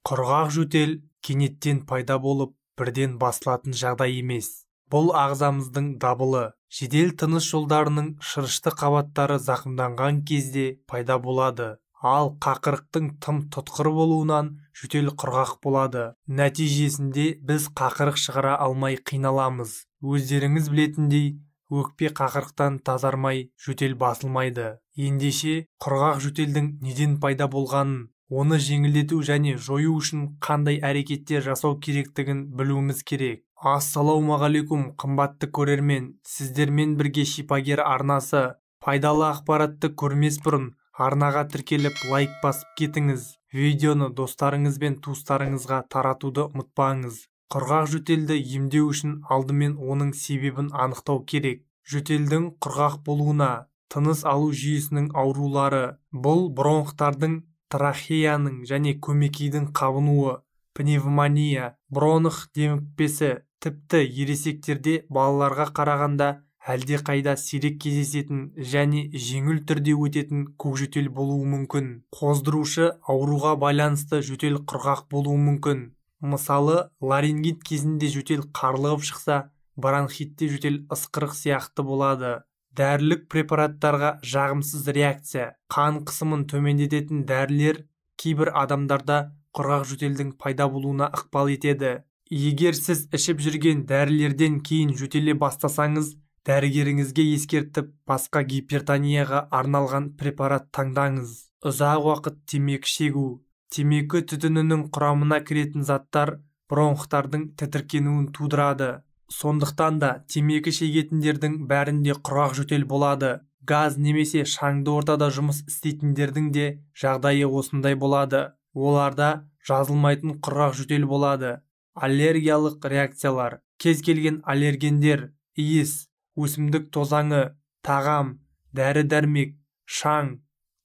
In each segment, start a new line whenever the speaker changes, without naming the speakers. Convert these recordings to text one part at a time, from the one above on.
Құрғақ жөтел кенеттен пайда болып, бірден басылатын жағдай емес. Бұл ағзамыздың дабылы. Жедел тыныс жолдарының шырышты қабаттары зақымданған кезде пайда болады. Ал қақырықтың тым тұтқыр болуынан жөтел құрғақ болады. Нәтижесінде біз қақырық шығара алмай қиналамыз. Өздеріңіз білетіндей, өкпе қақырықтан тазармай жөтел басылмайды. Ендеше құрғақ жөтелдің неден пайда болғанын, оны жеңілдету және жою үшін қандай әрекеттер жасау керектігін білуіміз керек. Ассалаумағалейкум, қымбатты көрермен, сіздермен бірге Шипагер арнасы. Пайдалы ақпаратты көрмес бұрын арнаға тіркеліп лайк басып кетіңіз. Видеоны достарыңыз бен туыстарыңызға таратуды ұмытпаңыз. Құрғақ жөтелді емдеу үшін алдымен оның себебін анықтау керек. Жөтелдің құрғақ болуына тыныс алу жүйесінің аурулары. Бұл бронхтардың, трахеяның және көмекейдің қабынуы, пневмония, бронх демікпесі, тіпті ересектерде балаларға қарағанда әлде қайда сирек кездесетін және жеңіл түрде өтетін көкжөтел болуы мүмкін. Қоздырушы ауруға байланысты жөтел құрғақ болуы мүмкін. Мысалы, ларингит кезінде жөтел қарлығып шықса, бронхитте жөтел ысқырық сияқты болады. Дәрілік препараттарға жағымсыз реакция. Қан қысымын төмендететін дәрілер кейбір адамдарда құрғақ жөтелдің пайда болуына ықпал етеді. Егер сіз ішіп жүрген дәрілерден кейін жөтеле бастасаңыз, дәрігеріңізге ескертіп, басқа гипертонияға арналған препарат таңдаңыз. Ұзақ уақыт темекі шегу. Темекі түтінінің құрамына кіретін заттар бронхтардың тітіркенуін тудырады. Сондықтан да темекі шегетіндердің бәрінде құрғақ жөтел болады. Газ немесе шаңды ортада жұмыс істейтіндердің де жағдайы осындай болады. Оларда жазылмайтын құрғақ жөтел болады. Аллергиялық реакциялар. Кез келген аллергендер, иіс, өсімдік тозаңы, тағам, дәрі-дәрмек, шаң,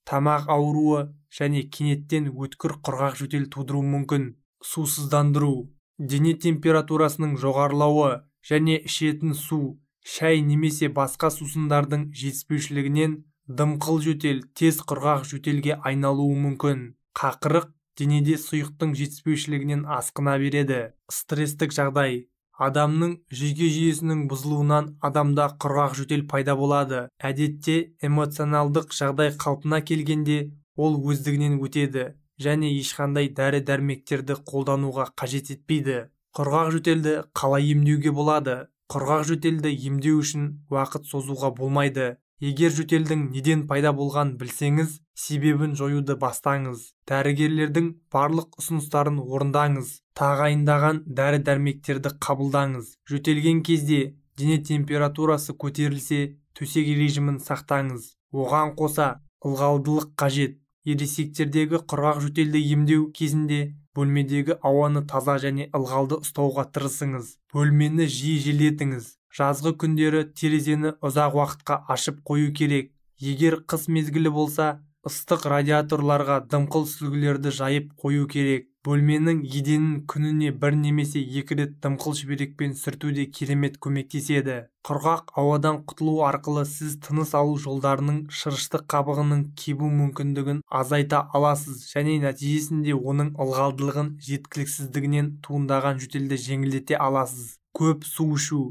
тамақ ауруы және кенеттен өткір құрғақ жөтел тудыруы мүмкін. Сусыздандыру. Дене температурасының жоғарылауы және ішетін су, шай немесе басқа сусындардың жетіспеушілігінен дымқыл жөтел тез құрғақ жөтелге айналуы мүмкін. Қақырық денеде сұйықтың жетіспеушілігінен асқына береді. Стресстік жағдай. Адамның жүйке жүйесінің бұзылуынан адамда құрғақ жөтел пайда болады. Әдетте эмоционалдық жағдай қалпына келгенде ол өздігінен өтеді және ешқандай дәрі-дәрмектерді қолдануға қажет етпейді. Құрғақ жөтелді қалай емдеуге болады? Құрғақ жөтелді емдеу үшін уақыт созуға болмайды. Егер жөтелдің неден пайда болғанын білсеңіз, себебін жоюды бастаңыз. Дәрігерлердің барлық ұсыныстарын орындаңыз. Тағайындаған дәрі-дәрмектерді қабылдаңыз. Жөтелген кезде дене температурасы көтерілсе, төсек режимін сақтаңыз. Оған қоса ылғалдылық қажет. Ересектердегі құрғақ жөтелді емдеу кезінде бөлмедегі ауаны таза және ылғалды ұстауға тырысыңыз. Бөлмені жиі желдетіңіз. Жазғы күндері терезені ұзақ уақытқа ашып қою керек. Егер қыс мезгілі болса, ыстық радиаторларға дымқыл сүлгілерді жайып қою керек. Бөлменің еденін күніне бір немесе екі рет дымқыл шүберекпен сүрту де керемет көмектеседі. Құрғақ ауадан құтылу арқылы сіз тыныс алу жолдарының шырышты қабығының кебу мүмкіндігін азайта аласыз және нәтижесінде оның ылғалдылығын жеткіліксіздігінен туындаған жөтелді жеңілдете аласыз. Көп су ішу.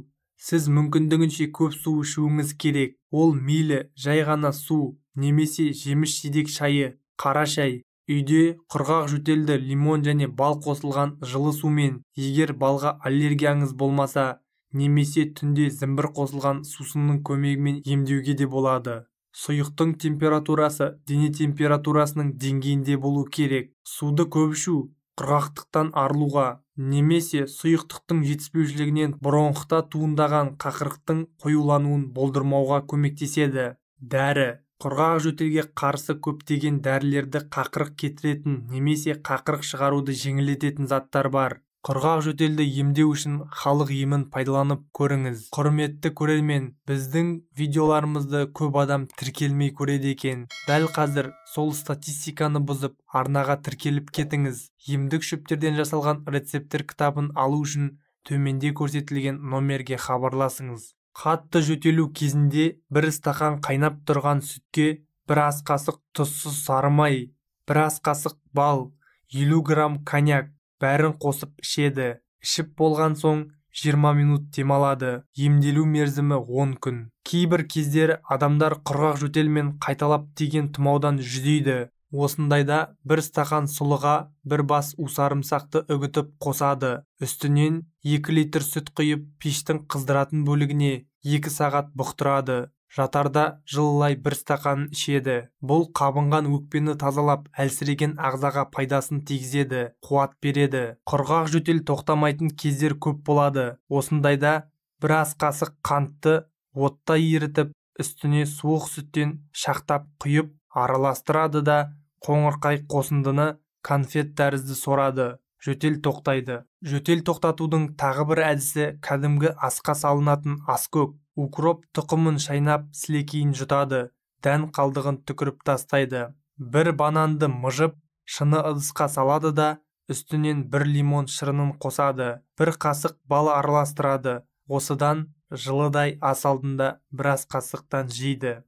Сіз мүмкіндігінше көп су ішуіңіз керек. Ол мейлі жай ғана су немесе жеміс-жидек шайы, қара шай. Үйде құрғақ жөтелді лимон және бал қосылған жылы сумен, егер балға аллергияңыз болмаса, немесе түнде зімбір қосылған сусынның көмегімен емдеуге де болады. Сұйықтың температурасы дене температурасының деңгейінде болу керек. Суды көп ішу құрғақтықтан арылуға немесе сұйықтықтың жетіспеушілігінен бронхта туындаған қақырықтың қоюлануын болдырмауға көмектеседі. Дәрі. Құрғақ жөтелге қарсы көптеген дәрілерді қақырық кетіретін немесе қақырық шығаруды жеңілдететін заттар бар. Құрғақ жөтелді емдеу үшін халық емін пайдаланып көріңіз. Құрметті көрермен, біздің видеоларымызды көп адам тіркелмей көреді екен. Дәл қазір сол статистиканы бұзып, арнаға тіркеліп кетіңіз. Емдік шөптерден жасалған рецептер кітабын алу үшін төменде көрсетілген номерге хабарласыңыз. Қатты жөтелу кезінде бір стақан қайнап тұрған сүтке бір ас қасық тұзсыз сары май, бір ас қасық бал, 50 грамм коньяк, бәрін қосып ішеді. Ішіп болған соң 20 минут демалады. Емделу мерзімі 10 күн. Кейбір кездері адамдар құрғақ жөтелмен қайталап тиген тұмаудан жүдейді. Осындайда бір стақан сұлыға бір бас усарымсақты үгітіп қосады. Үстінен 2 литр сүт құйып пештің қыздыратын бөлігіне 2 сағат бұқтырады. Жатарда жылылай бір стақан ішеді. Бұл қабынған өкпені тазалап, әлсіреген ағзаға пайдасын тигізеді, қуат береді. Құрғақ жөтел тоқтамайтын кездер көп болады. Осындайда бір ас қасық қантты отта ерітіп, үстіне суық сүттен шақтап құйып араластырады да қоңырқай қосындыны конфет тәрізді сорады. Жөтел тоқтайды. Жөтел тоқтатудың тағы бір әдісі кәдімгі асқа салынатын аскөк. Укроп тұқымын шайнап сілекейін жұтады, дән қалдығын түкіріп тастайды. Бір бананды мыжып, шыны ыдысқа салады да, үстінен 1 лимон шырынын қосады. Бір қасық бал араластырады. Осыдан жылыдай ас алдында бір ас қасықтан жейді.